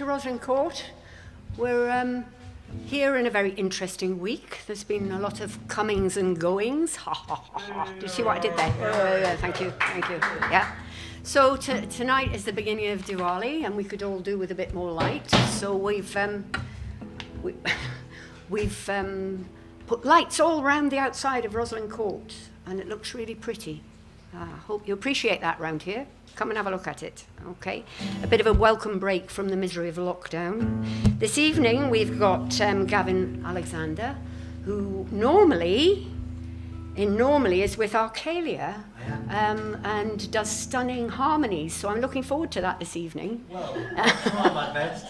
to Roslyn Court. We're here in a very interesting week. There's been a lot of comings and goings. Ha ha ha ha. Do you see what I did there? Yeah, thank you. Yeah. So tonight is the beginning of Diwali, and we could all do with a bit more light. So we've put lights all around the outside of Roslyn Court, and it looks really pretty. I hope you appreciate that round here. Come and have a look at it, okay? A bit of a welcome break from the misery of lockdown. This evening we've got Gavin Alexander, who normally is with Arcalia and does stunning harmonies. So I'm looking forward to that this evening. Well, I'll try my best.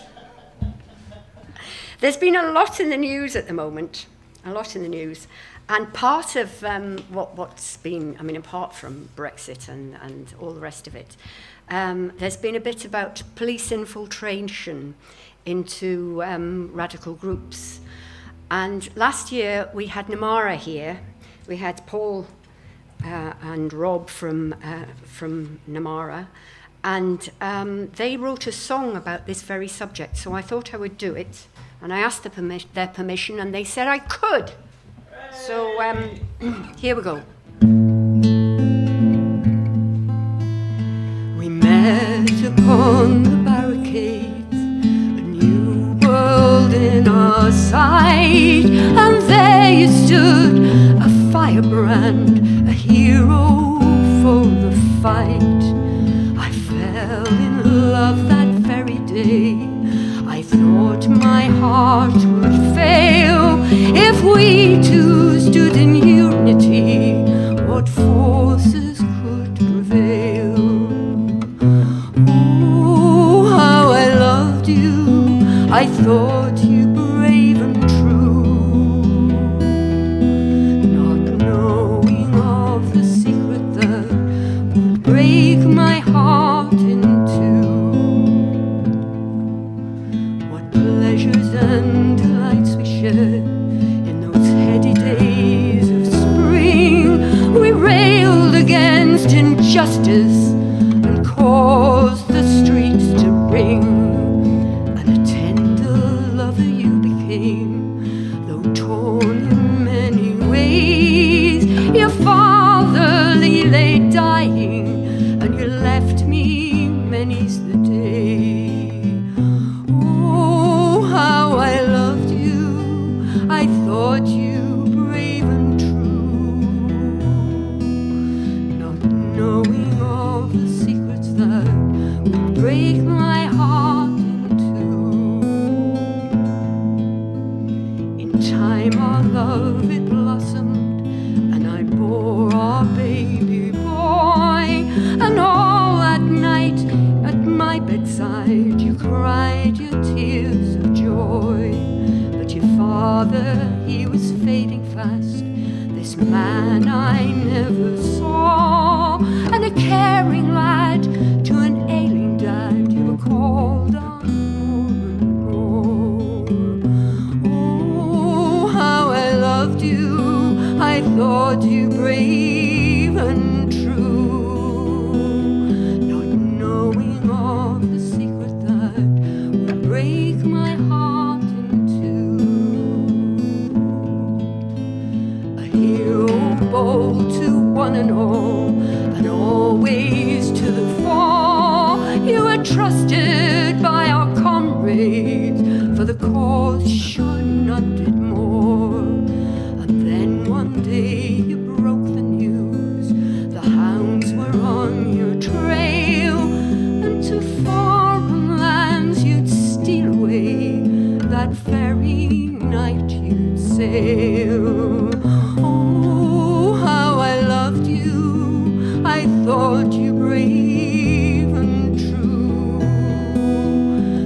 There's been a lot in the news at the moment, And part of what's been, apart from Brexit and all the rest of it, there's been a bit about police infiltration into radical groups. And last year we had Namara here. We had Paul and Rob from Namara, and they wrote a song about this very subject. So I thought I would do it, and I asked their permission, and they said I could. So here we go. We met upon the barricades, a new world in our sight, and there you stood, a firebrand, a hero for the fight. I fell in love that very day. I thought my heart would fail if we two stood in unity. What forces could prevail? Oh, how I loved you. I thought you brave and true, not knowing of the secret that would break my heart in two. Pleasures and delights we shared in those heady days of spring. We railed against injustice and caused the streets to ring. And a tender lover you became, though torn in many ways. Your fatherly lay dying, and you left me many's the day. How I loved you, I thought you brave and true, not knowing of the secrets that would break my heart in two. In time our love it blossomed, and I bore our baby boy, and all that night at my bedside you cried your tears of joy. But your father, he was fading fast, this man I never saw, and a caring lad to an ailing dad you were called on more and more. Oh, how I loved you, I thought you brave and true, not knowing of the secret that would break my heart in two. A hero bold to one and all, and always to the fore. You were trusted by our comrades, for the cause sure none did more. And then one day you broke the news, the hounds were on your trail, and to foreign lands you'd steal away, that very night you'd sail. Oh, how I loved you, I thought you brave and true,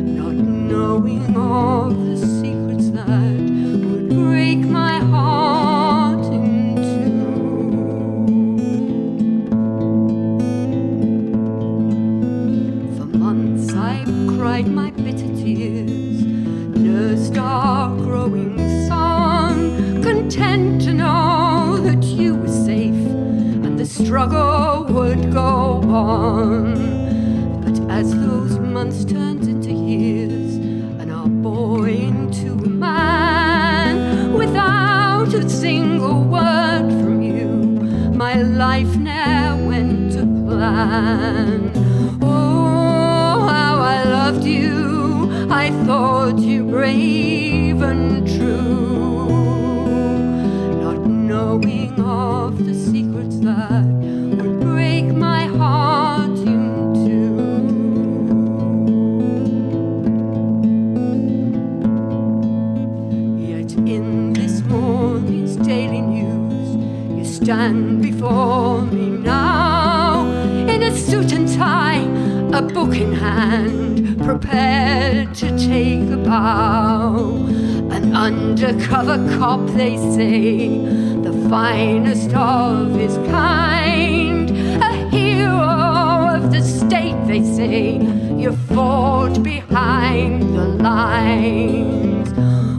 not knowing of the secrets that would break my heart in two. For months I cried my bitter tears, nursed our growing son, content to know that you were safe and the struggle would go on. But as those months turned into years, more into a man without a single word from you. My life never went to plan. Oh, how I loved you. I thought you brave and true, not knowing of the secrets that would break my heart in two. Yet in this morning's daily news, you stand before me now in a suit and tie, a book in hand, prepared to take a bow. An undercover cop, they say, the finest of his kind, a hero of the state, they say. You fought behind the lines.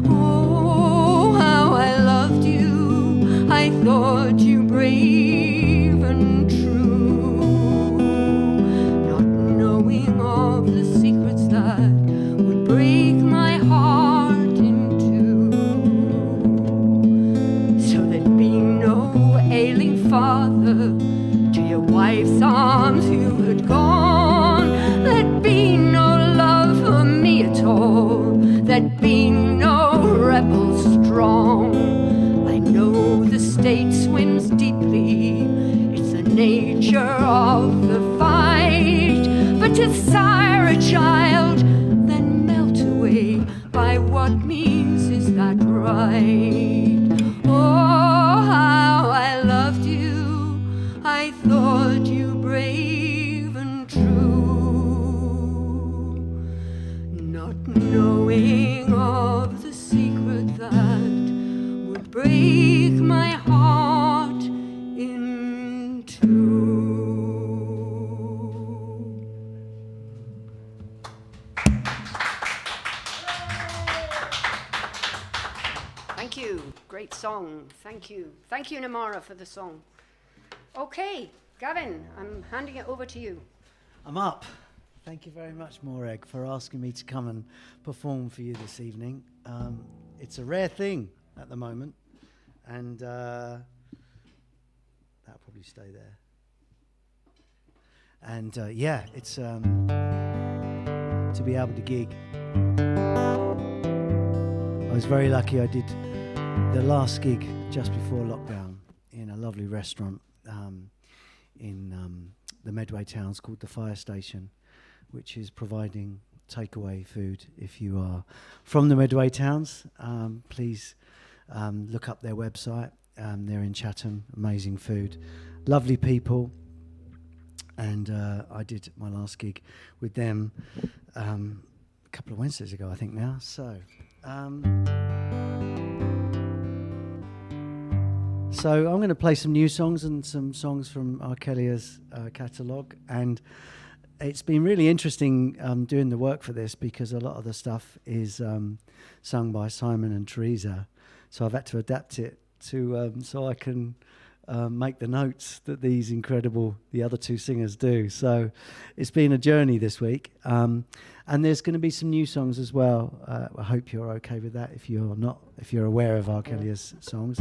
Oh, how I loved you. I thought you brave and true, not knowing of the secrets that would break my heart in two. So there'd be no ailing father to your wife's arms you had gone. There'd be no love for me at all. There'd be no rebel strong. I know the state swims deeply, it's the nature of the fight. But to sire a child, then melt away, by what means is that right? Oh, how I loved you. I thought you brave and true, not knowing of the secret that would break my heart in two. Thank you. Great song. Thank you. Thank you, Namara, for the song. Okay, Gavin, I'm handing it over to you. I'm up. Thank you very much, Morag, for asking me to come and perform for you this evening. It's a rare thing at the moment, and that'll probably stay there. And yeah, it's to be able to gig. I was very lucky. I did the last gig just before lockdown in a lovely restaurant in the Medway towns called the Fire Station, which is providing takeaway food. If you are from the Medway towns, please look up their website. They're in Chatham. Amazing food, lovely people. And I did my last gig with them a couple of Wednesdays ago, I think now. So So I'm going to play some new songs and some songs from R. Kelly's catalogue. And it's been really interesting doing the work for this, because a lot of the stuff is sung by Simon and Teresa. So I've had to adapt it to so I can make the notes that the other two singers do. So it's been a journey this week. And there's going to be some new songs as well. I hope you're okay with that if you're aware of R. Kelly's songs.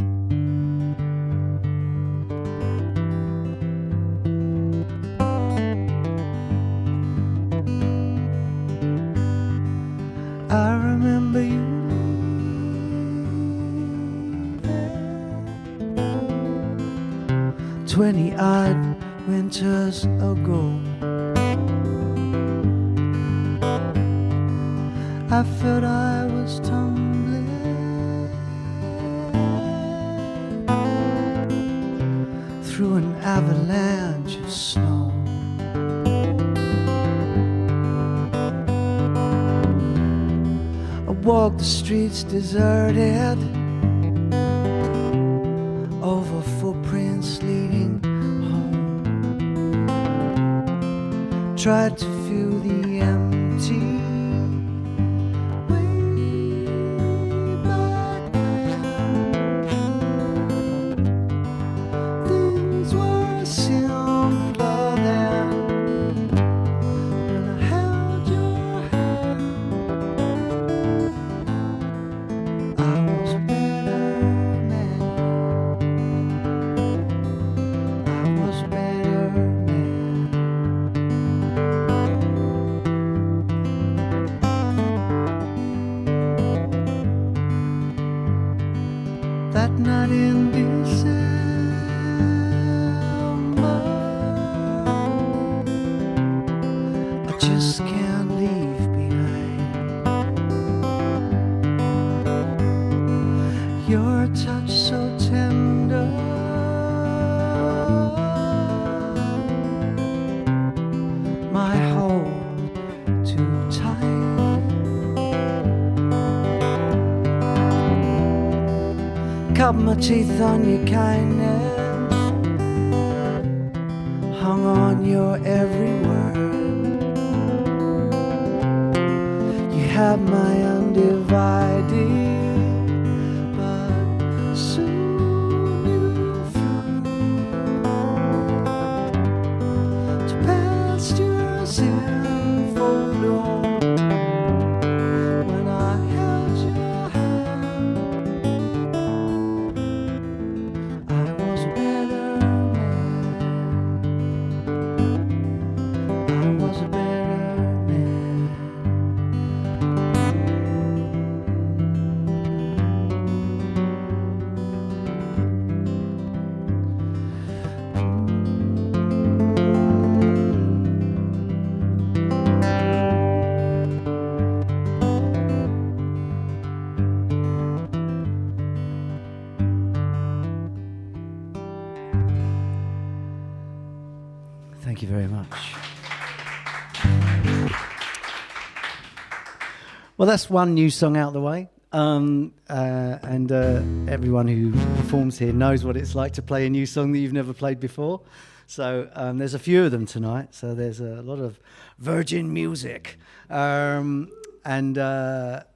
I remember you 20-odd winters ago. I felt I was tumbling through an avalanche of snow. I walked the streets deserted, over footprints leading home. Tried to fill the empty way back then. Things were simpler then, when I held your hand. just can't leave behind. Your touch so tender, my hold too tight. Cut my teeth on your kindness, hung on your every word. You have my undivided, but soon you flew to pastures in full bloom. When I held your hand, I was a better man. I was a better man. Thank you very much. Well, that's one new song out the way. And everyone who performs here knows what it's like to play a new song that you've never played before. So there's a few of them tonight. So there's a lot of virgin music. And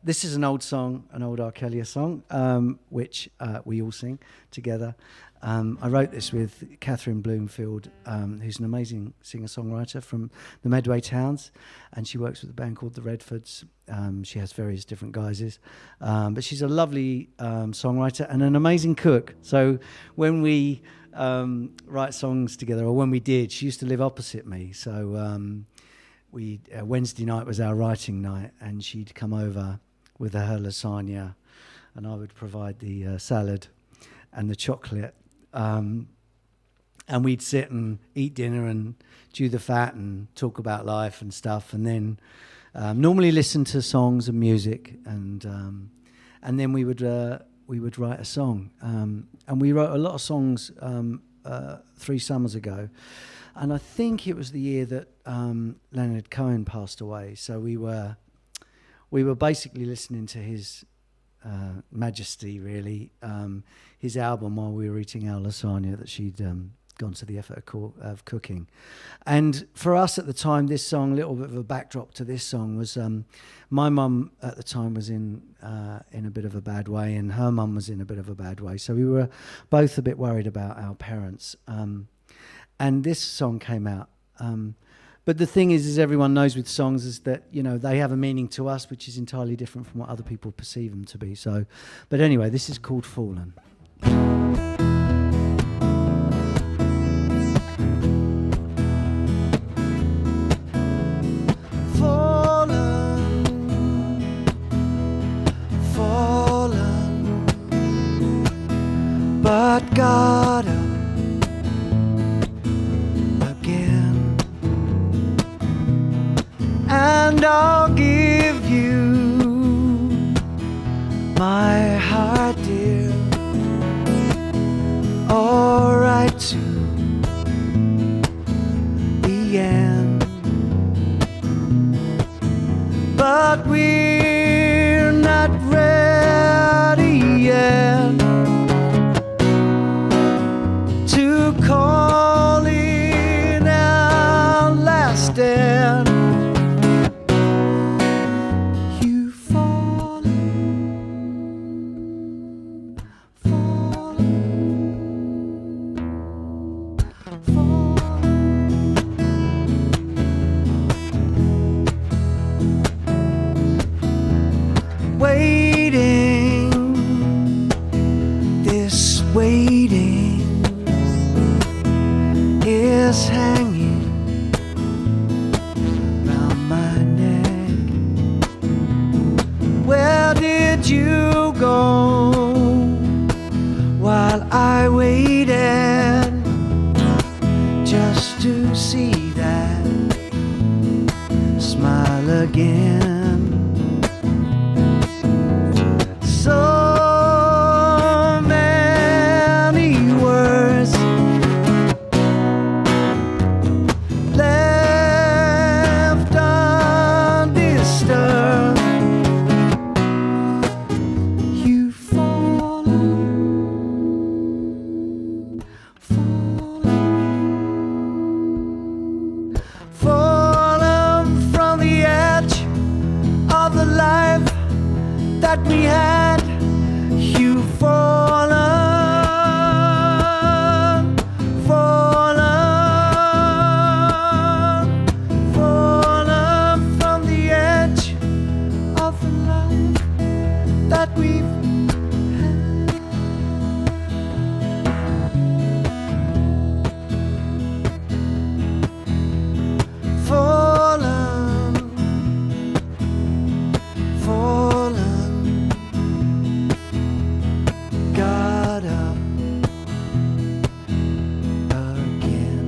this is an old song, an old R. Kelly song, which we all sing together. I wrote this with Catherine Bloomfield, who's an amazing singer-songwriter from the Medway Towns, and she works with a band called the Redfords. She has various different guises, but she's a lovely songwriter and an amazing cook. So when we write songs together, or when we did, she used to live opposite me. So Wednesday night was our writing night, and she'd come over with her lasagna, and I would provide the salad and the chocolate. And we'd sit and eat dinner and chew the fat and talk about life and stuff, and then normally listen to songs and music, and then we would write a song. And we wrote a lot of songs 3 summers ago, and I think it was the year that Leonard Cohen passed away. So we were basically listening to his majesty, really, his album while we were eating our lasagna that she'd gone to the effort of cooking. And for us at the time, this song, a little bit of a backdrop to this song, was my mum at the time was in a bit of a bad way, and her mum was in a bit of a bad way. So we were both a bit worried about our parents. And this song came out. But the thing is everyone knows with songs is that, you know, they have a meaning to us which is entirely different from what other people perceive them to be. So, but anyway, this is called Fallen. Fallen, but got up again, and I'll give you my heart, dear, all right to the end. But we're not ready yet to call in our last stand. Waiting is hanging round my neck. Where did you go while I waited just to see that again. So many words left undisturbed. You've fallen, fallen from the edge of the life that we had. You've fallen, fallen, fallen from the edge of the life that we've had. Fallen, fallen, got up again.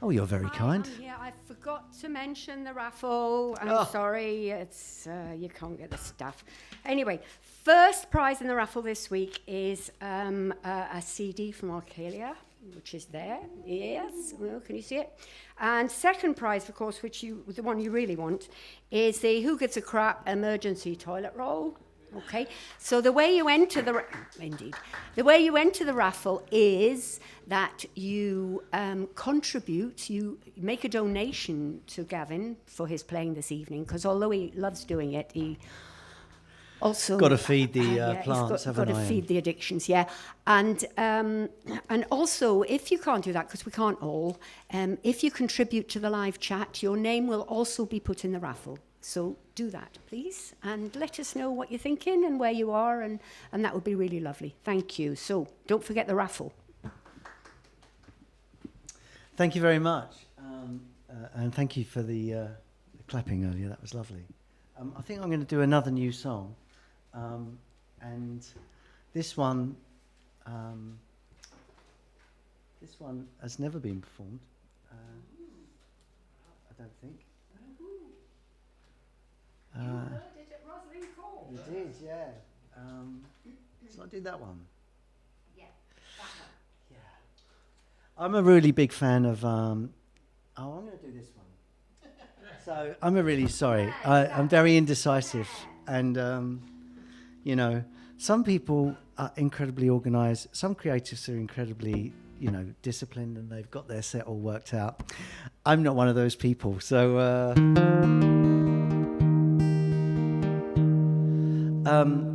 Oh, you're very kind. Yeah, I forgot to mention the raffle. I'm Oh. sorry, it's you can't get the stuff. Anyway, first prize in the raffle this week is a CD from Arcalia, which is there. Yes, well, can you see it? And second prize, of course, the one you really want, is the Who Gives a Crap emergency toilet roll. Okay, so the way you enter the raffle is that you contribute, you make a donation to Gavin for his playing this evening, because although he loves doing it, he also Got to feed the plants, he's haven't got I? to feed the addictions, yeah. And also, if you can't do that, because we can't all, if you contribute to the live chat, your name will also be put in the raffle. So do that, please, and let us know what you're thinking and where you are, and that would be really lovely. Thank you. So don't forget the raffle. Thank you very much. And thank you for the clapping earlier. That was lovely. I think I'm going to do another new song. And this one has never been performed. I don't think. You did, yeah. So I did that one. Yeah, that one. Yeah. I'm a really big fan of. I'm going to do this one. So I'm I'm very indecisive, and you know, some people are incredibly organised. Some creatives are incredibly, disciplined, and they've got their set all worked out. I'm not one of those people. So.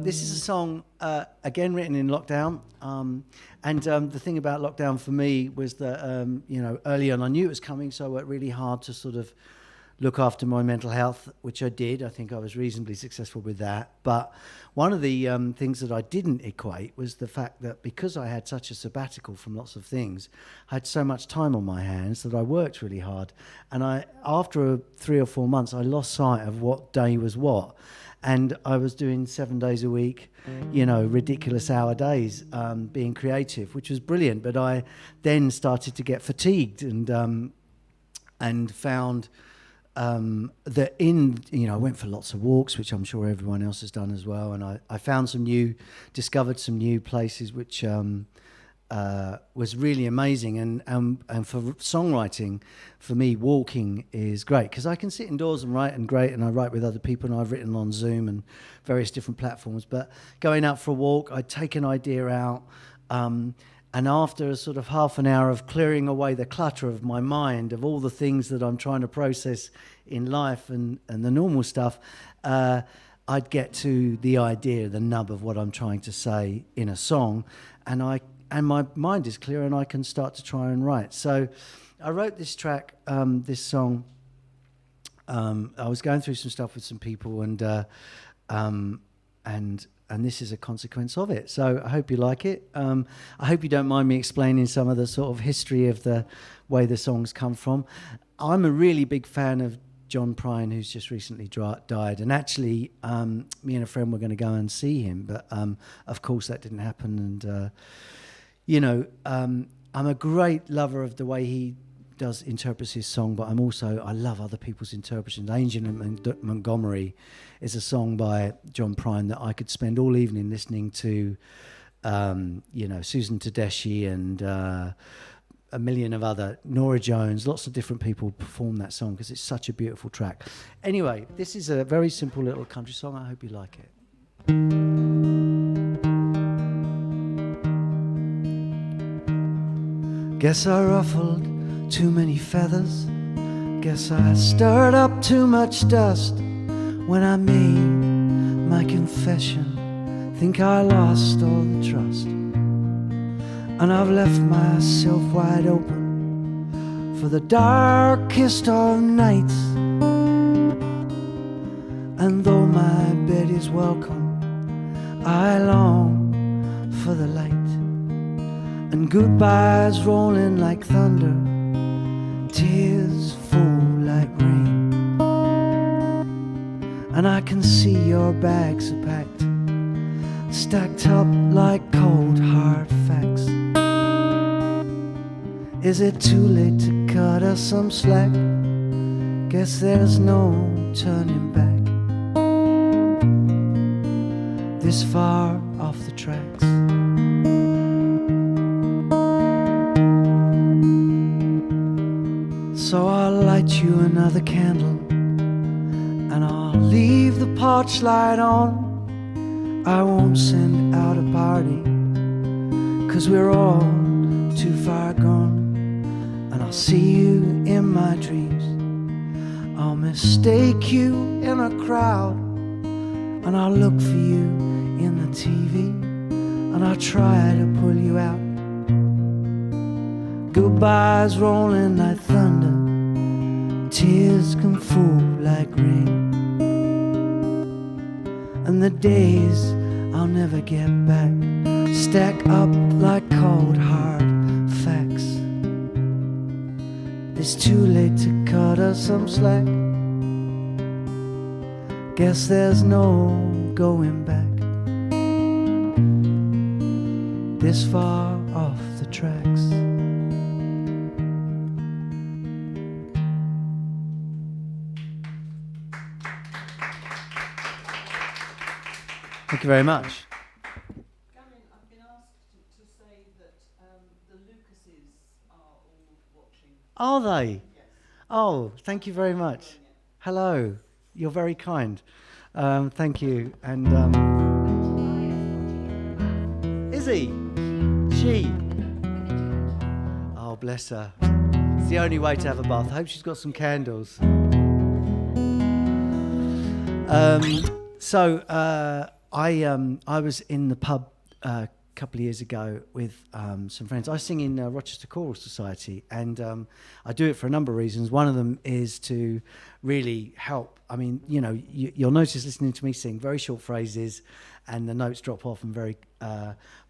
This is a song, again, written in lockdown. And the thing about lockdown for me was that, early on I knew it was coming, so I worked really hard to sort of look after my mental health, which I did. I think I was reasonably successful with that. But one of the things that I didn't equate was the fact that because I had such a sabbatical from lots of things, I had so much time on my hands that I worked really hard. And after 3 or 4 months, I lost sight of what day was what. And I was doing 7 days a week, ridiculous hour days, being creative, which was brilliant. But I then started to get fatigued and found that I went for lots of walks, which I'm sure everyone else has done as well. And I discovered some new places, which was really amazing. And for songwriting, for me, walking is great because I can sit indoors and write, and I write with other people, and I've written on Zoom and various different platforms. But going out for a walk, I'd take an idea out, and after a sort of half an hour of clearing away the clutter of my mind, of all the things that I'm trying to process in life and the normal stuff, I'd get to the idea, the nub of what I'm trying to say in a song, and my mind is clear, and I can start to try and write. So I wrote this track, this song. I was going through some stuff with some people, and this is a consequence of it. So I hope you like it. I hope you don't mind me explaining some of the sort of history of the way the songs come from. I'm a really big fan of John Prine, who's just recently died. And actually, me and a friend were going to go and see him, but of course that didn't happen. And, I'm a great lover of the way he interprets his song, but I love other people's interpretations. Angel in Montgomery is a song by John Prine that I could spend all evening listening to, Susan Tedeschi and a million of other, Norah Jones, lots of different people perform that song because it's such a beautiful track. Anyway, this is a very simple little country song. I hope you like it. Guess I ruffled too many feathers. Guess I stirred up too much dust when I made my confession. Think I lost all the trust, and I've left myself wide open for the darkest of nights. And though my bed is welcome, I long for the light. And goodbyes rolling like thunder, tears fall like rain. And I can see your bags are packed, stacked up like cold hard facts. Is it too late to cut us some slack? Guess there's no turning back, this far off the tracks. So I'll light you another candle, and I'll leave the porch light on. I won't send out a party, 'cause we're all too far gone. And I'll see you in my dreams, I'll mistake you in a crowd, and I'll look for you in the TV, and I'll try to pull you out. Goodbyes rolling like thunder, tears come fall like rain. And the days I'll never get back stack up like cold hard facts. It's too late to cut us some slack. Guess there's no going back, this far off the tracks. Thank you very much. Gavin, I've been asked to say that the Lucases are all watching. Are they? Yes. Oh, thank you very much. Hello. You're very kind. Thank you. And is he? She? Oh, bless her. It's the only way to have a bath. I hope she's got some candles. I was in the pub a couple of years ago with some friends. I sing in Rochester Choral Society, and I do it for a number of reasons. One of them is to really help. I mean, you'll notice listening to me sing very short phrases, and the notes drop off and very.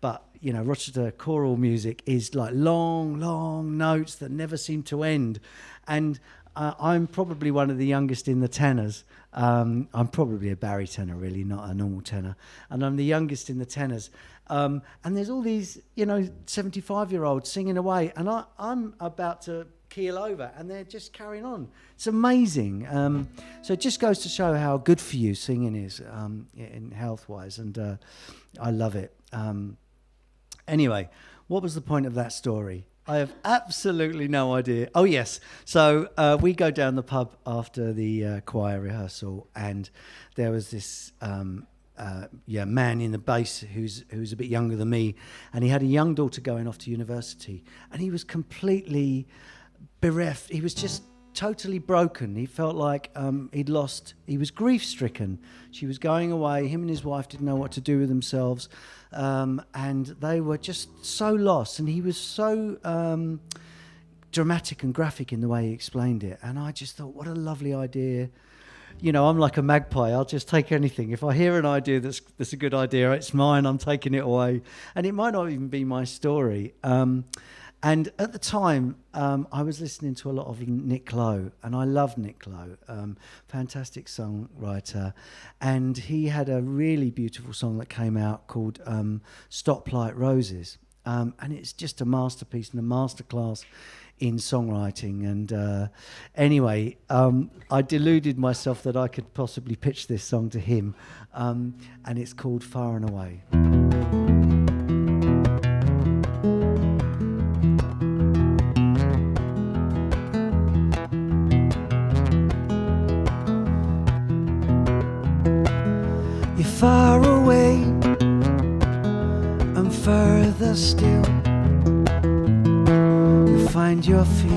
But Rochester choral music is like long, long notes that never seem to end, and I'm probably one of the youngest in the tenors. I'm probably a baritone, really, not a normal tenor. And I'm the youngest in the tenors. And there's all these, 75-year-olds singing away. And I'm about to keel over, and they're just carrying on. It's amazing. So it just goes to show how good for you singing is in health-wise. And I love it. Anyway, what was the point of that story? I have absolutely no idea. Oh, yes. So we go down the pub after the choir rehearsal, and there was this man in the bass who's a bit younger than me, and he had a young daughter going off to university, and he was completely bereft. He was just totally broken. He felt like he was grief-stricken. She was going away. Him and his wife didn't know what to do with themselves. And they were just so lost, and he was so dramatic and graphic in the way he explained it, and I just thought, what a lovely idea. I'm like a magpie. I'll just take anything. If I hear an idea that's a good idea, it's mine. I'm taking it away, and it might not even be my story. And at the time, I was listening to a lot of Nick Lowe, and I love Nick Lowe, fantastic songwriter. And he had a really beautiful song that came out called Stoplight Roses. And it's just a masterpiece and a masterclass in songwriting. And anyway, I deluded myself that I could possibly pitch this song to him. And it's called Far and Away. You're far away and further still. You find your feet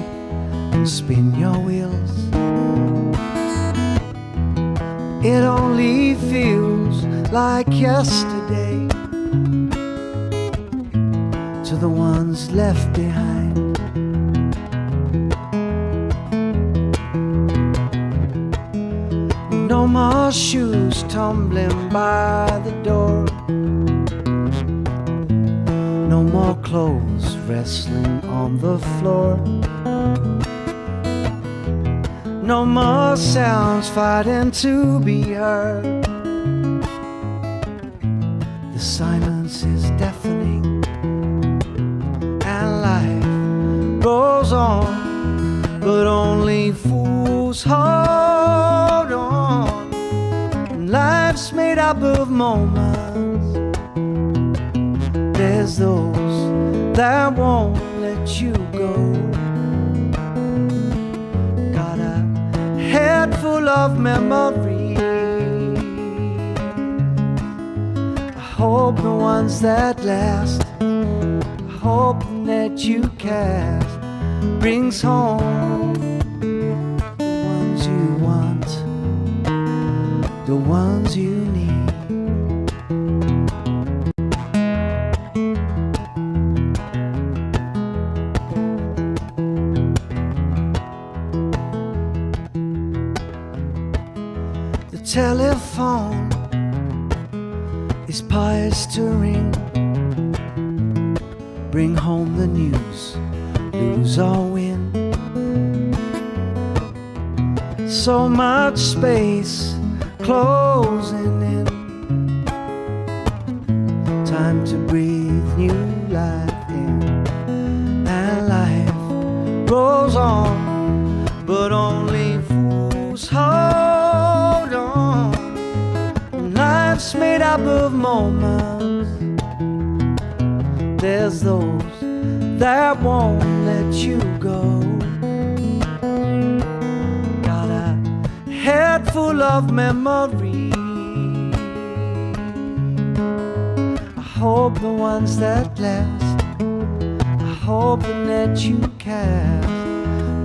and spin your wheels. It only feels like yesterday to the ones left behind. No more shoes tumbling by the door. No more clothes wrestling on the floor. No more sounds fighting to be heard. The silence is deafening and life goes on, but only fools hold on. And life's made up of moments. There's those that won't let you go. Got a head full of memories. I hope the ones that last, I hope the net you cast brings home the ones you want, the ones you need. The telephone is poised to ring. Bring home the news, lose or win. So much space closing in. Time to breathe new life in. And life goes on, but only fools hold on. And life's made up of moments. There's those that won't let you go. Got a head full of memories. I hope the ones that last, I hope the net you cast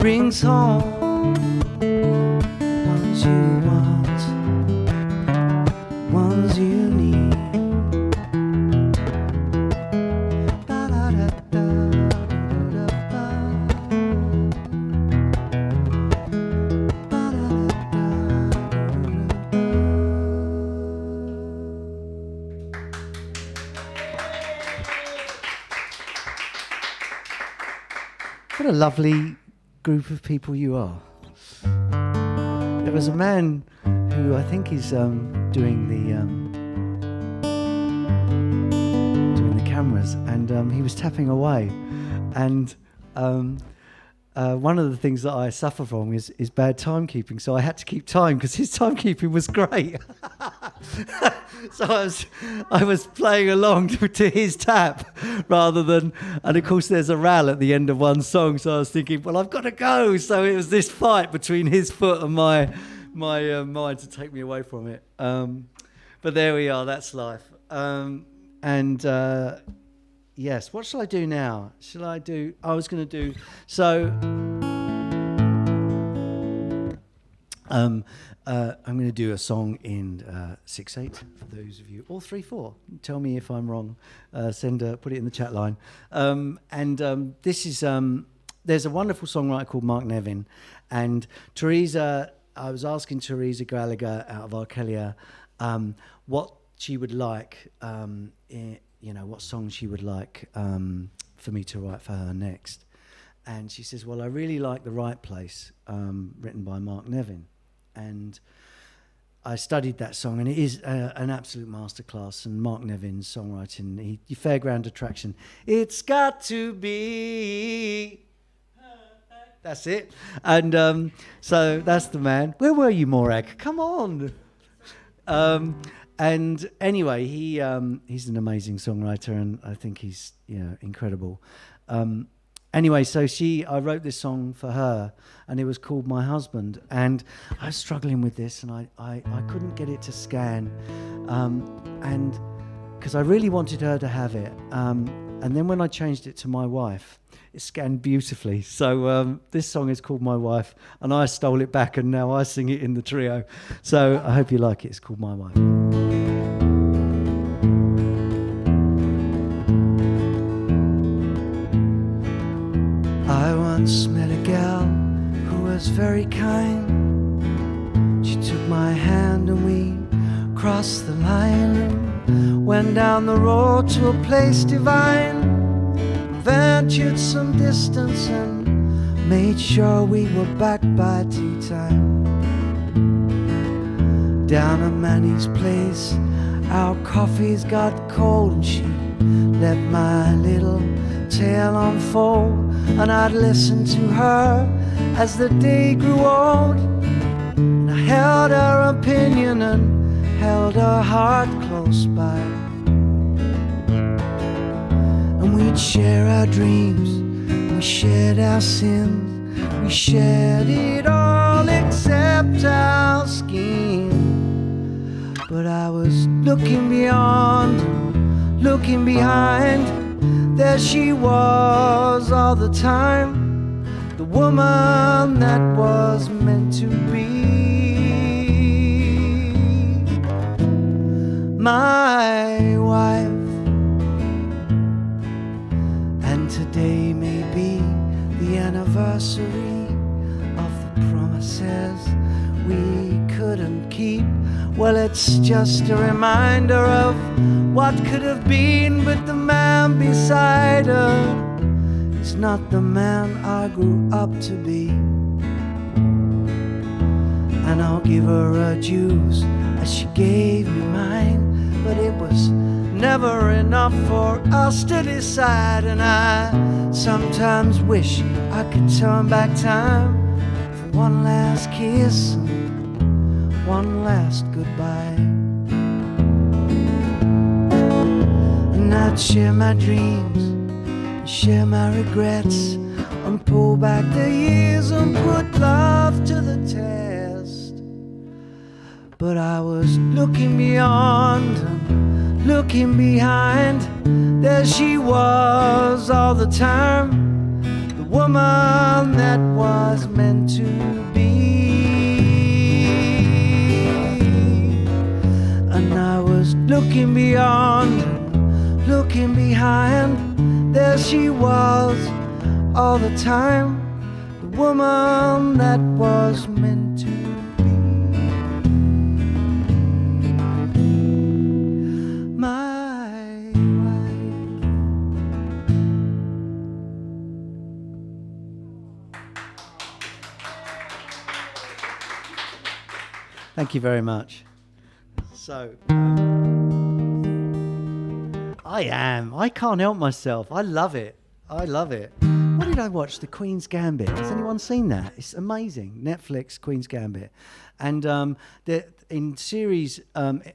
brings home ones you want, ones you need. What a lovely group of people you are. There was a man who I think is doing the cameras, and he was tapping away. And one of the things that I suffer from is bad timekeeping, so I had to keep time because his timekeeping was great. So I was playing along to his tap rather than, and of course there's a RAL at the end of one song, so I was thinking, well, I've got to go. So it was this fight between his foot and my mind to take me away from it. But there we are, that's life. Yes, what shall I do now? I was going to do, so I'm going to do a song in 6/8 for those of you, or 3/4. Tell me if I'm wrong. Put it in the chat line. This is there's a wonderful songwriter called Mark Nevin, and Teresa. I was asking Teresa Gallagher out of Arkelia what she would like, what song she would like for me to write for her next. And she says, well, I really like The Right Place, written by Mark Nevin. And I studied that song, and it is an absolute masterclass. And Mark Nevin's songwriting, he Fairground Attraction. It's got to be. That's it. And so that's the man. Where were you, Morag? Come on. And anyway, he's an amazing songwriter, and I think he's incredible. Anyway, so I wrote this song for her, and it was called My Husband. And I was struggling with this, and I couldn't get it to scan, and because I really wanted her to have it. And then when I changed it to My Wife, it scanned beautifully. So this song is called My Wife, and I stole it back, and now I sing it in the trio. So I hope you like it. It's called My Wife. I once met a gal who was very kind. She took my hand and we crossed the line and went down the road to a place divine. Ventured some distance and made sure we were back by tea time. Down at Manny's place, our coffees got cold, and she let my little tale unfold, and I'd listen to her as the day grew old. And I held her opinion and held her heart close by, and we'd share our dreams, we shared our sins, we shared it all except our skin. But I was looking beyond, looking behind. There she was all the time, the woman that was meant to be my wife. And today may be the anniversary of the promises we couldn't keep. Well, it's just a reminder of what could have been, but the man beside her is not the man I grew up to be. And I'll give her her dues as she gave me mine, but it was never enough for us to decide. And I sometimes wish I could turn back time for one last kiss and one last goodbye. And I'd share my dreams and share my regrets and pull back the years and put love to the test. But I was looking beyond and looking behind. There she was all the time, the woman that was meant to be. And I was looking beyond, looking behind. There she was all the time, the woman that was meant to be my wife. Thank you very much. So, I can't help myself. I love it. What did I watch? The Queen's Gambit. Has anyone seen that? It's amazing. Netflix, Queen's Gambit. And in series,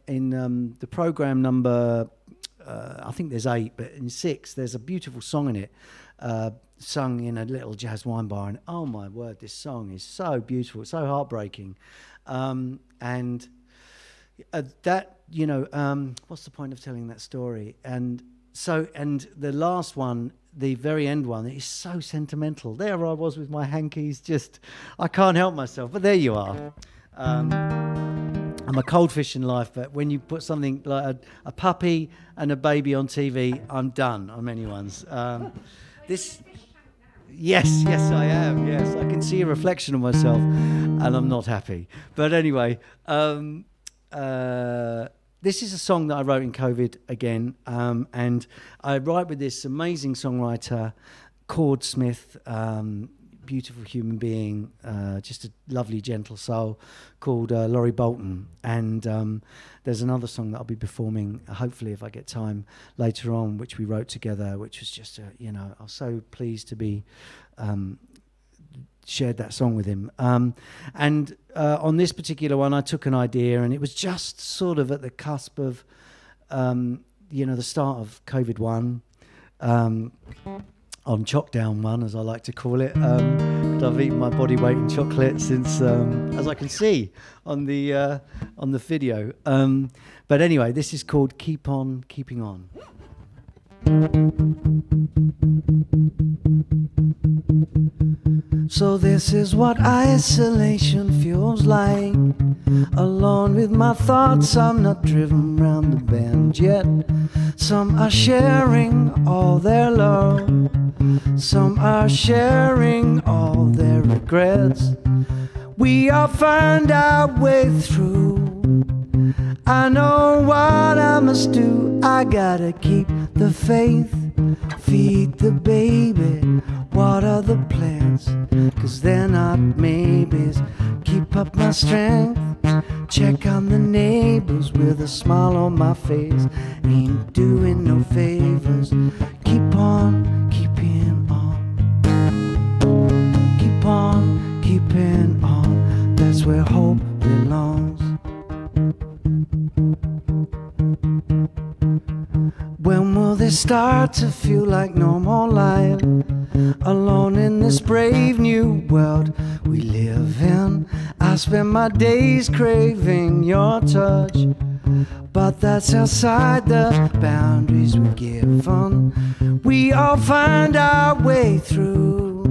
in the program number, I think there's 8, but in 6, there's a beautiful song in it, sung in a little jazz wine bar. And oh my word, this song is so beautiful. It's so heartbreaking. And that, what's the point of telling that story? And the last one, the very end one, is so sentimental. There I was with my hankies, just, I can't help myself. But there you are. I'm a cold fish in life, but when you put something like a puppy and a baby on TV, I'm done. I'm anyone's. Yes, I am. Yes, I can see a reflection of myself, and I'm not happy. But anyway, this is a song that I wrote in COVID again, and I write with this amazing songwriter, Cord Smith, beautiful human being, just a lovely, gentle soul, called Laurie Bolton. And there's another song that I'll be performing, hopefully if I get time later on, which we wrote together, which was just, I was so pleased to be shared that song with him. And on this particular one, I took an idea, and it was just sort of at the cusp of, the start of COVID 1, on Chockdown 1, as I like to call it. I've eaten my body weight in chocolate since, as I can see on the video. But anyway, this is called Keep On Keeping On. So this is what isolation feels like. Alone with my thoughts, I'm not driven round the bend yet. Some are sharing all their love, some are sharing all their regrets. We all find our way through. I know what I must do. I gotta keep the faith, feed the baby, water the plants, 'cause they're not maybes. Keep up my strength, check on the neighbors with a smile on my face. Ain't doing no favors. Keep on keeping on. Keep on keeping on. That's where hope belongs. When will they start to feel like no more life? Alone in this brave new world we live in, I spend my days craving your touch, but that's outside the boundaries we've given. We all find our way through.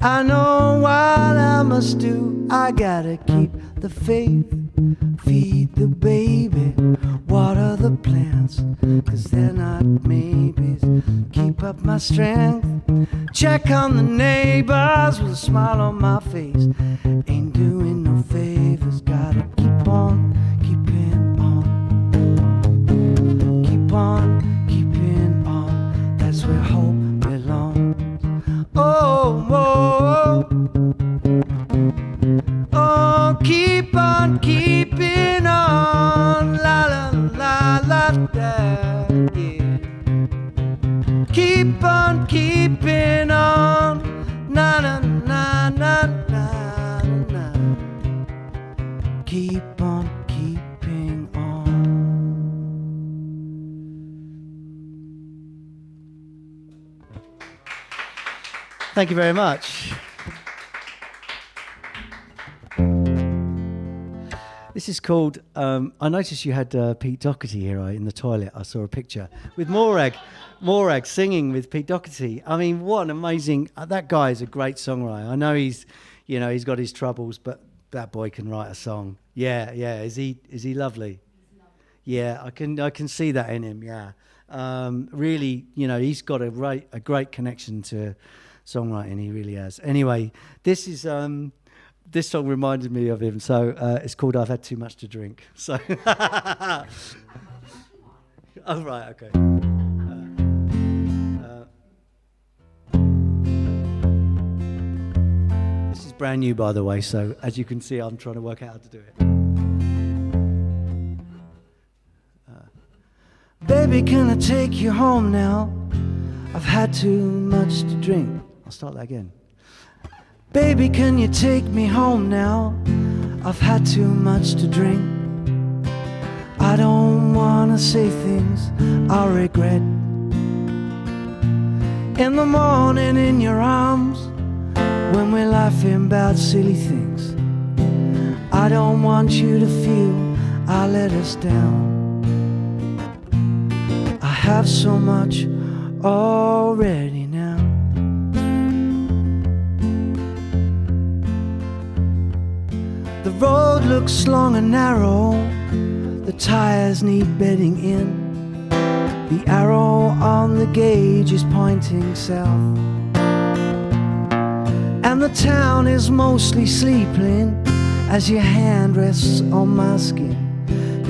I know what I must do. I gotta keep the faith, feed the baby, water the plants, 'cause they're not maybes. Keep up my strength, check on the neighbors with a smile on my face. Ain't doing no favors. Gotta keep on keeping on. Keep on keeping on. That's where hope belongs. Oh, oh, oh, keep on keeping on. La la la la da, yeah. Keep on keeping on. Na na na na na na. Keep on keeping on. Thank you very much. This is called, I noticed you had Pete Doherty here in the toilet. I saw a picture with Morag singing with Pete Doherty. I mean, what an amazing, that guy is a great songwriter. I know he's got his troubles, but that boy can write a song. Yeah, is he lovely? Yeah, I can see that in him, yeah. Really, he's got a great connection to songwriting, he really has. Anyway, this is, this song reminded me of him, so it's called I've Had Too Much to Drink. So, oh, right, okay. This is brand new, by the way, so as you can see, I'm trying to work out how to do it. Baby, can I take you home now? I've had too much to drink. I'll start that again. Baby, can you take me home now? I've had too much to drink. I don't wanna say things I'll regret. In the morning in your arms, when we're laughing about silly things, I don't want you to feel I let us down. I have so much already now. The road looks long and narrow, the tires need bedding in. The arrow on the gauge is pointing south, and the town is mostly sleeping as your hand rests on my skin.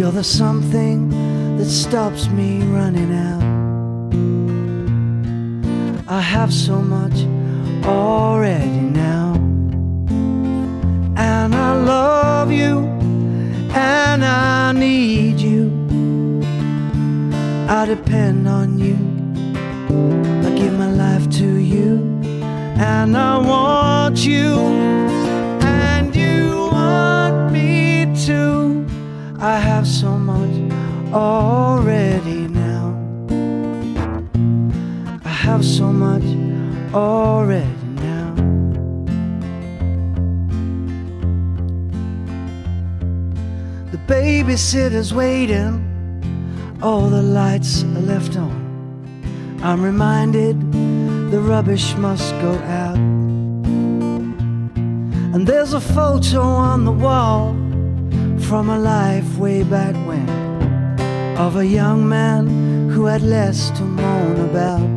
You're the something that stops me running out. I have so much already now, and I love you, and I need you. I depend on you. I give my life to you, and I want you, and you want me too. I have so much already now. I have so much already now. The babysitter's waiting, all the lights are left on. I'm reminded the rubbish must go out. And there's a photo on the wall from a life way back when, of a young man who had less to moan about.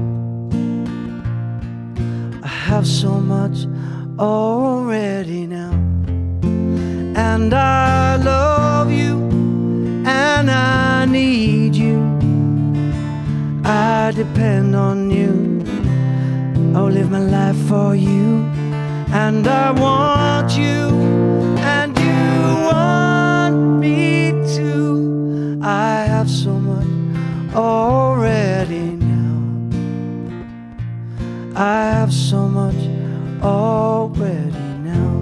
I have so much already now, and I love you, and I need you. I depend on you. I'll live my life for you, and I want you, and you want me too. I have so much already now. I have so much already now.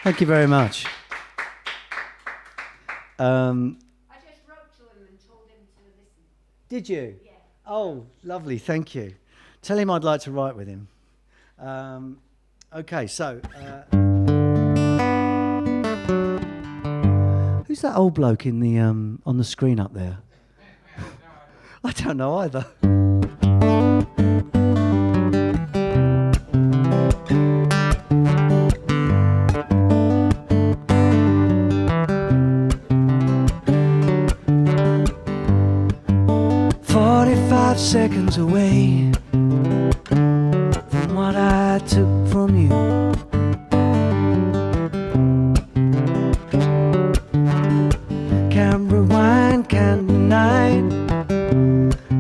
Thank you very much. I just wrote to him and told him to listen. Did you? Yeah. Oh, lovely, thank you. Tell him I'd like to write with him. Okay, so... who's that old bloke in the on the screen up there? I don't know either. Seconds away from what I took from you. Can't rewind, can't deny,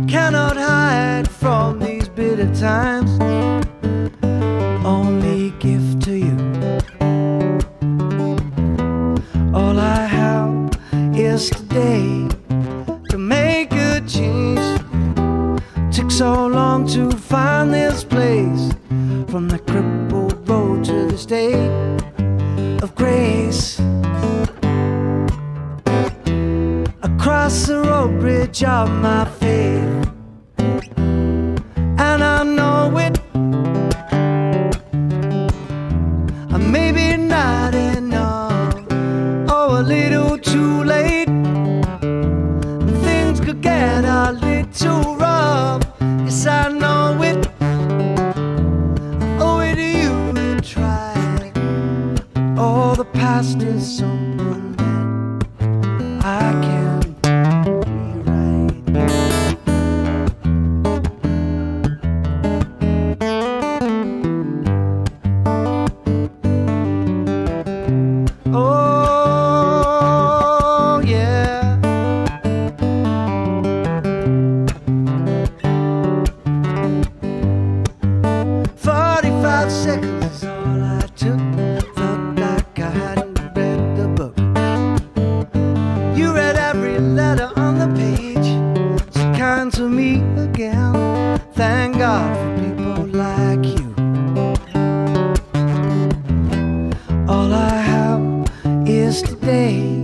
cannot hide from these bitter times. Only gift to you. All I have is today to make a change. Took so long to find this place, from the crippled road to the state of grace. Across the road bridge of my faith, and I know it. I maybe not enough, oh, a little too late. Things could get a little rough. Yes, I know it. I owe it to you to try. Oh, the past is something that I can't rewrite. Oh, yeah. 45 seconds is all I took. Felt like I hadn't read the book. You read every letter on the page, so kind to me again. Thank God for people like you. All I have is today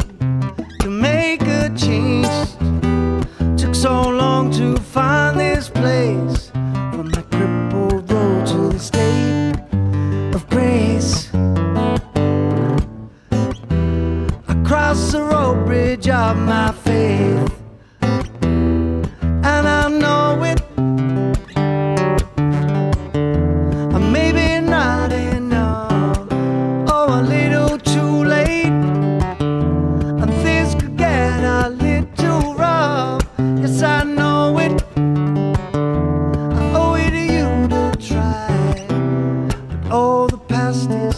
to make a change. Took so long to find this place, from the crippled road to the state of grace. Across the road bridge of my faith, and I know it. Maybe not enough, oh, a little too late. And things could get a little rough. Yes, I know it. I owe it to you to try. But oh, the past is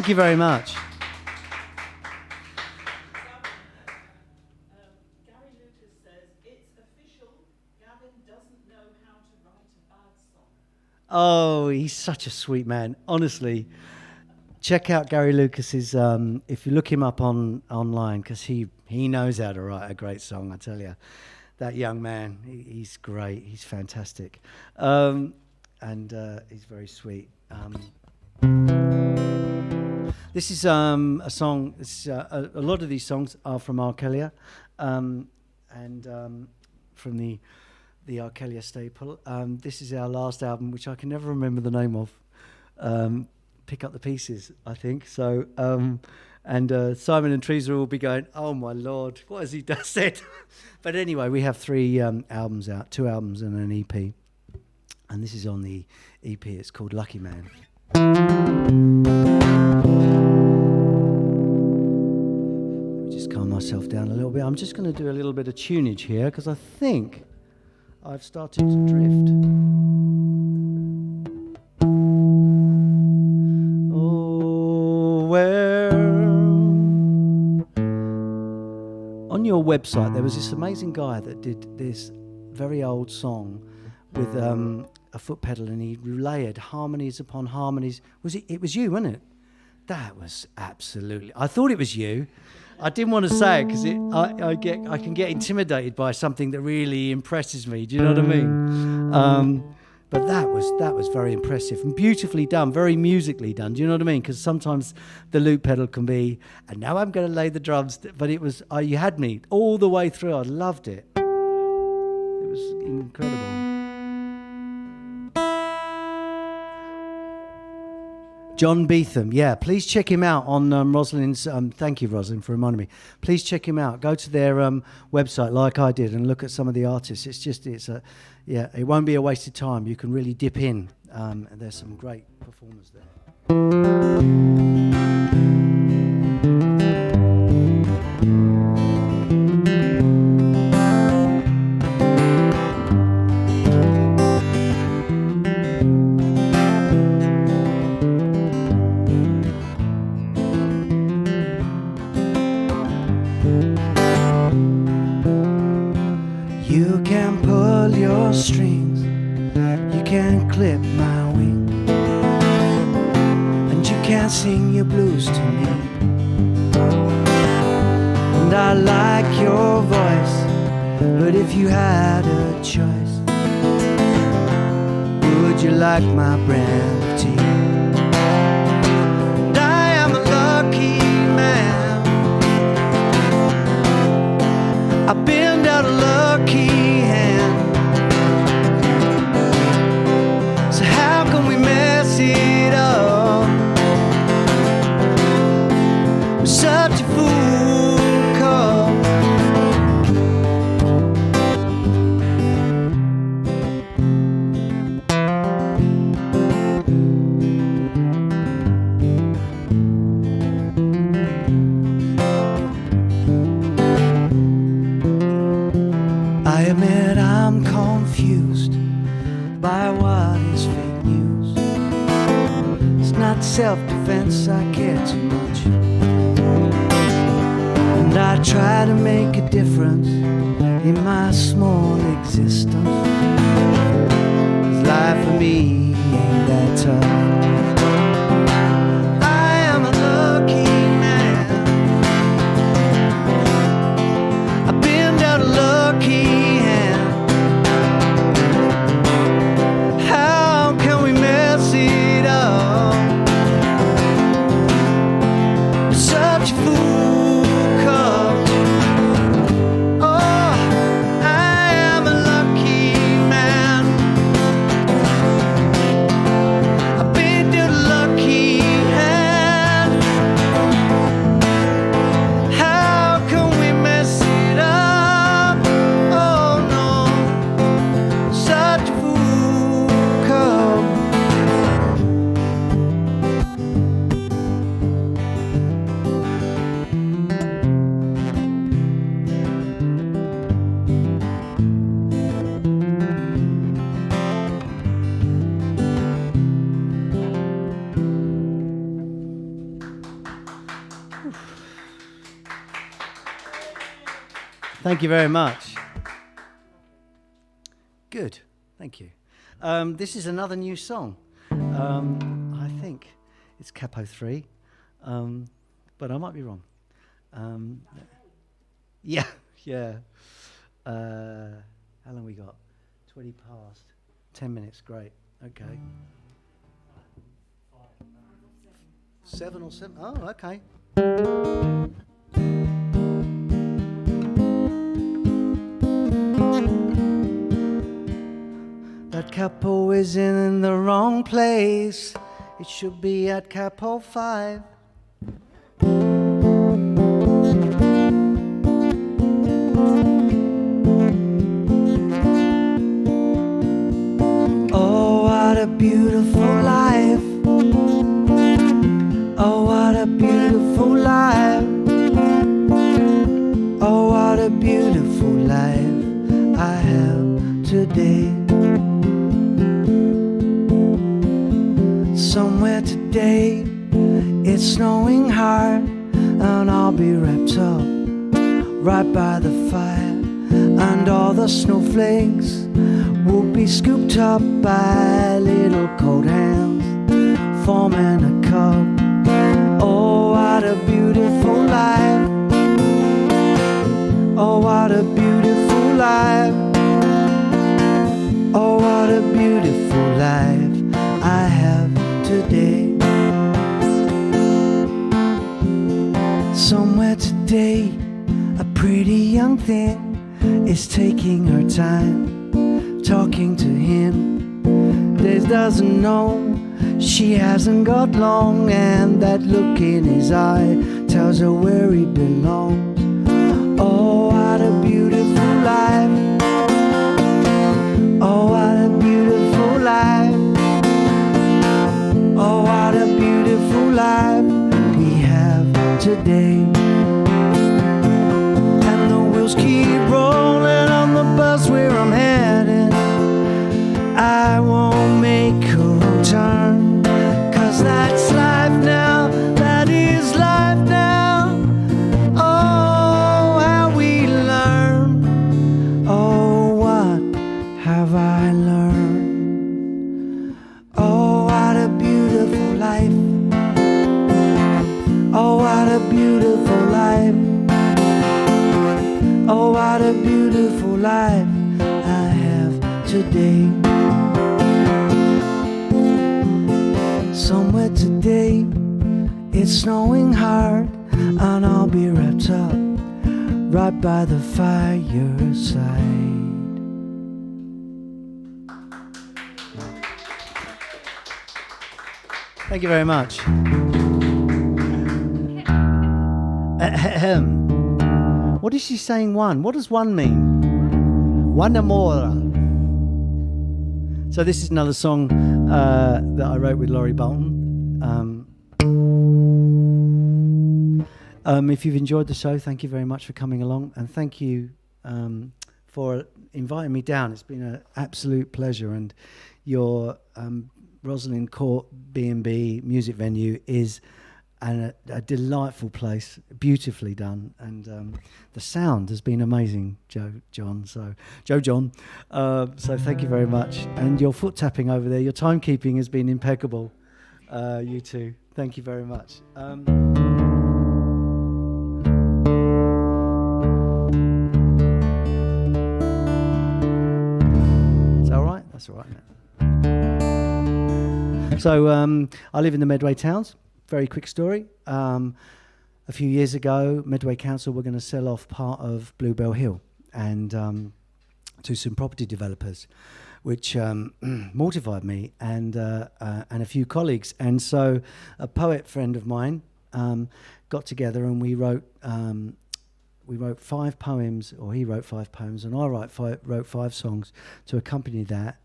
Thank you very much. Gary Lucas says, it's official, Gavin doesn't know how to write a bad song. Oh, he's such a sweet man. Honestly, check out Gary Lucas's, if you look him up online, because he knows how to write a great song, I tell you. That young man, he's great. He's fantastic. And he's very sweet. This is a song. A lot of these songs are from R. Kelly, and from the R. Kelly staple. This is our last album, which I can never remember the name of. Pick Up the Pieces, I think. So, and Simon and Teresa will be going, "Oh my Lord, what has he done said?" But anyway, we have 3 albums out, 2 albums and an EP, and this is on the EP. It's called Lucky Man. Let me just calm myself down a little bit. I'm just going to do a little bit of tunage here because I think I've started to drift. Oh, where on your website there was this amazing guy that did this very old song with a foot pedal, and he layered harmonies upon harmonies. It was you, wasn't it? That was absolutely. I thought it was you. I didn't want to say it because I can get intimidated by something that really impresses me. Do you know what I mean? But that was very impressive and beautifully done, very musically done. Do you know what I mean? Because sometimes the loop pedal can be, and now I'm going to lay the drums. But it was, you had me all the way through. I loved it. It was incredible. John Beetham, yeah. Please check him out on Rosalind's. Thank you, Rosalind, for reminding me. Please check him out. Go to their website, like I did, and look at some of the artists. It won't be a wasted time. You can really dip in. And there's some great performers there. You can pull your strings, you can clip my wings, and you can sing your blues to me. And I like your voice, but if you had a choice, would you like my brand of tea? And I am a lucky man, I've been dealt a lucky hand. So how can we mess it up? We're such a fool couple. I admit I'm confused by what is fake news. It's not self-defense, I care too much. And I try to make a difference in my small existence. 'Cause life for me ain't that tough. I am a lucky man, I've been dealt a lucky hand. How can we mess it up? We're such a fool couple. Oh, I am a lucky man, I've been Thank you very much. Good. Thank you. This is another new song. I think it's Capo 3, but I might be wrong. Yeah. How long we got? 20 past. 10 minutes. Great. Okay. 7 or 7? Oh, okay. That capo is in the wrong place. It should be at capo 5. Oh, what a beautiful life. Oh, what a beautiful life. Oh, what a beautiful life I have today. Somewhere today it's snowing hard, and I'll be wrapped up right by the fire, and all the snowflakes will be scooped up by little cold hands forming a cup. Oh, what a beautiful life. Oh, what a beautiful life. Oh, what a beautiful life I have today. Somewhere today a pretty young thing is taking her time, talking to him. Dave doesn't know she hasn't got long, and that look in his eye tells her where he belongs. Oh, what a beautiful life. Oh, what a beautiful life. Oh, what a beautiful life we have today. And the wheels keep rolling on the bus where I'm heading. I won't make a wrong turn, 'cause that's life now, that is life now. Oh, how we learn. Oh, what have I learned? Oh, what a beautiful life. Oh, what a beautiful life. Oh, what a beautiful life I have today. Somewhere today it's snowing hard, and I'll be wrapped up right by the fireside. Thank you very much. What is she saying, one? What does one mean? One amore. So this is another song that I wrote with Laurie Bolton. If you've enjoyed the show, thank you very much for coming along, and thank you for inviting me down. It's been an absolute pleasure, and your Rosalind Court B&B music venue is a delightful place, beautifully done, and the sound has been amazing, Joe John. So thank you very much, and your foot tapping over there, your timekeeping has been impeccable. You too, thank you very much. Is that all right? That's all right, mate. So I live in the Medway Towns. Very quick story. A few years ago, Medway Council were going to sell off part of Bluebell Hill and to some property developers, which mortified me and a few colleagues. And so a poet friend of mine got together, and we wrote 5 poems, or he wrote 5 poems, and I wrote 5 songs to accompany that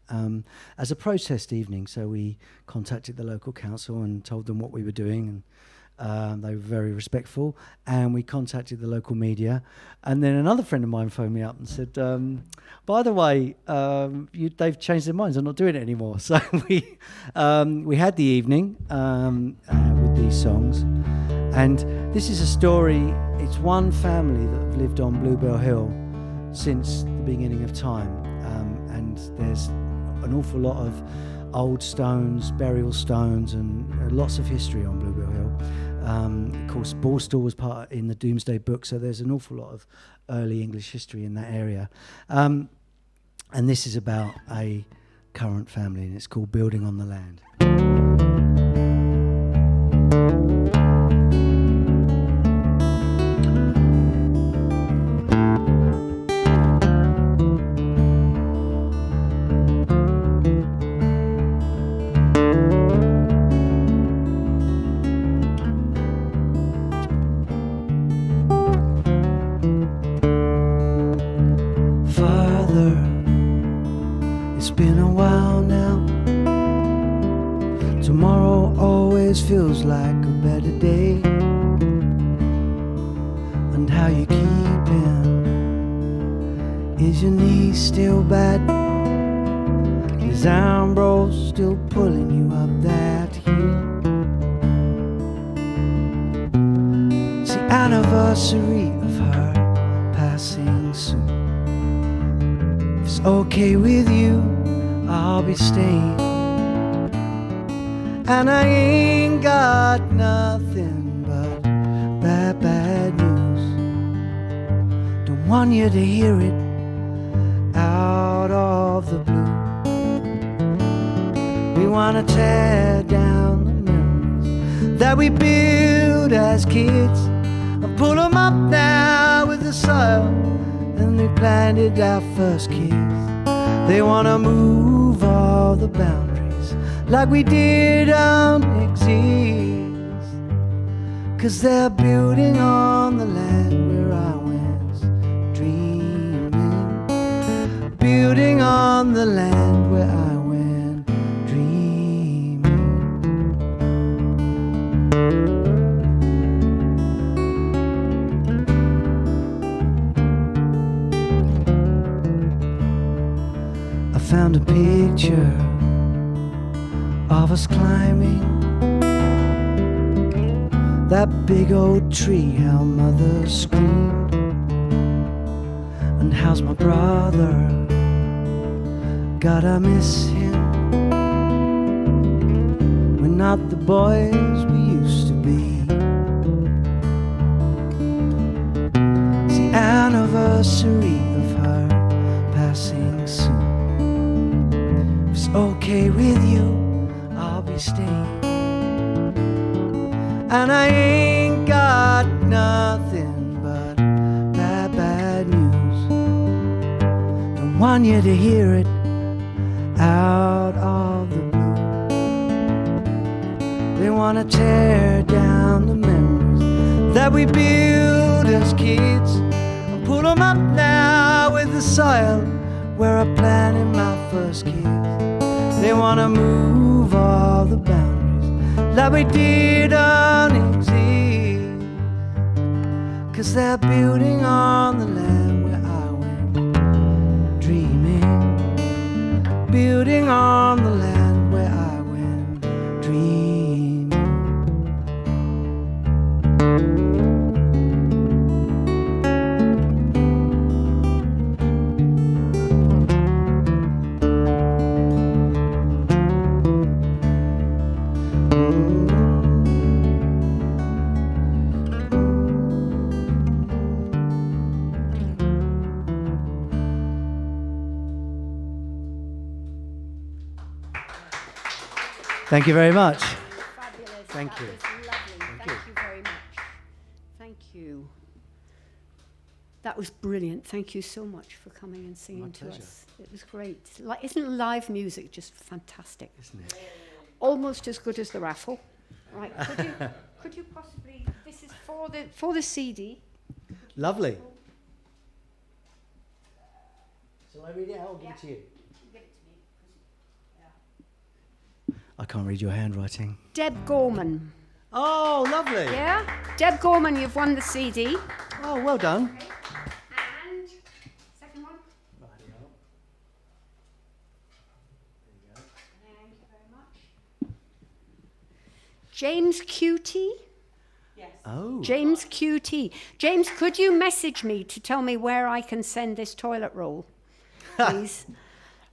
as a protest evening. So we contacted the local council and told them what we were doing, and they were very respectful. And we contacted the local media, and then another friend of mine phoned me up and said, by the way, they've changed their minds, they're not doing it anymore. So we had the evening with these songs. And this is a story, it's one family that have lived on Bluebell Hill since the beginning of time, and there's an awful lot of old stones, burial stones, and lots of history on Bluebell Hill. Of course, Borstal was part in the Domesday Book, so there's an awful lot of early English history in that area. And this is about a current family, and it's called Building on the Land. Feels like a better day, and how you keeping? Is your knee still bad? Is Ambrose still pulling you up that hill? It's the anniversary of her passing soon. If it's okay with you, I'll be staying. And I ain't got nothing but bad news. Don't want you to hear it out of the blue. We wanna tear down the memories that we built as kids and pull them up now with the soil, and we planted our first kids. They wanna move all the boundaries like we didn't exist, 'cause they're building on the land where I was dreaming. Building on the land where I went dreaming. I found a picture of us climbing that big old tree. How mother screamed, and how's my brother? God, I miss him. We're not the boys we used to be. It's the anniversary of her passing soon. If it's okay with you, I'll be staying. And I ain't got nothing but bad news. Don't want you to hear it out of the blue. They wanna tear down the memories that we built as kids and put them up now with the soil where I planted my first kids. They wanna move all the boundaries like we didn't exist, 'cause they're building on the land where I went dreaming. Building on the land where I went dreaming. Thank you very much. Fabulous. Thank you. That was lovely. Thank you very much. Thank you. That was brilliant. Thank you so much for coming and singing to us. It was great. Isn't live music just fantastic? Isn't it? Almost as good as the raffle. Right. Could you possibly? This is for the CD. Lovely. Shall I read it out or give it to you? Give it to me. I can't read your handwriting. Deb Gorman. Oh, lovely. Yeah? Deb Gorman, you've won the CD. Oh, well done. Okay. And second one. Rightio. There you go. Thank you very much. James Cutie. Yes. Oh. James QT. James, could you message me to tell me where I can send this toilet roll, please?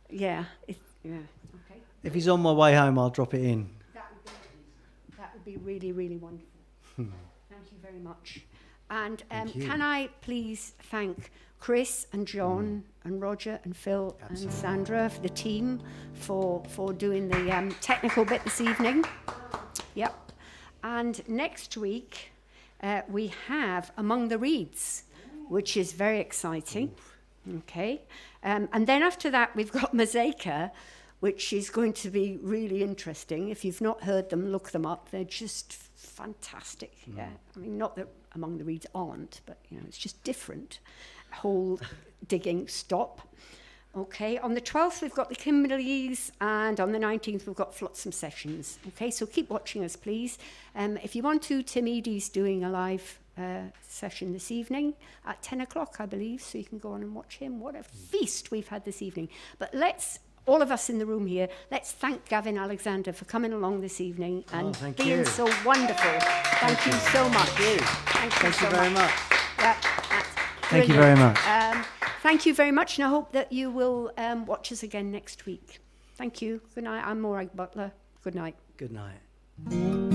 Yeah. Yeah. Okay. If he's on my way home, I'll drop it in. That would be really, really wonderful. Thank you very much. And Thank you. can I please thank Chris and John and Roger and Phil and Sandra, the team, for doing the technical bit this evening. Yep. And next week, we have Among the Reeds, which is very exciting. Okay. And then after that, we've got Mosaica, which is going to be really interesting. If you've not heard them, look them up. They're just fantastic. Yeah. I mean, not that Among the Reeds aren't, but, you know, it's just different. Hole digging stop. Okay, on the 12th, we've got the Kimberleys, and on the 19th, we've got Flotsam Sessions. Okay, so keep watching us, please. If you want to, Tim Eadie's doing a live session this evening at 10 o'clock, I believe, so you can go on and watch him. What a feast we've had this evening. But let's, all of us in the room here, let's thank Gavin Alexander for coming along this evening and being you. so wonderful. Thank you so much. Thank you very much. Yeah, Thank you very much. Thank you very much, and I hope that you will watch us again next week. Thank you. Good night. I'm Morag Butler. Good night. Good night.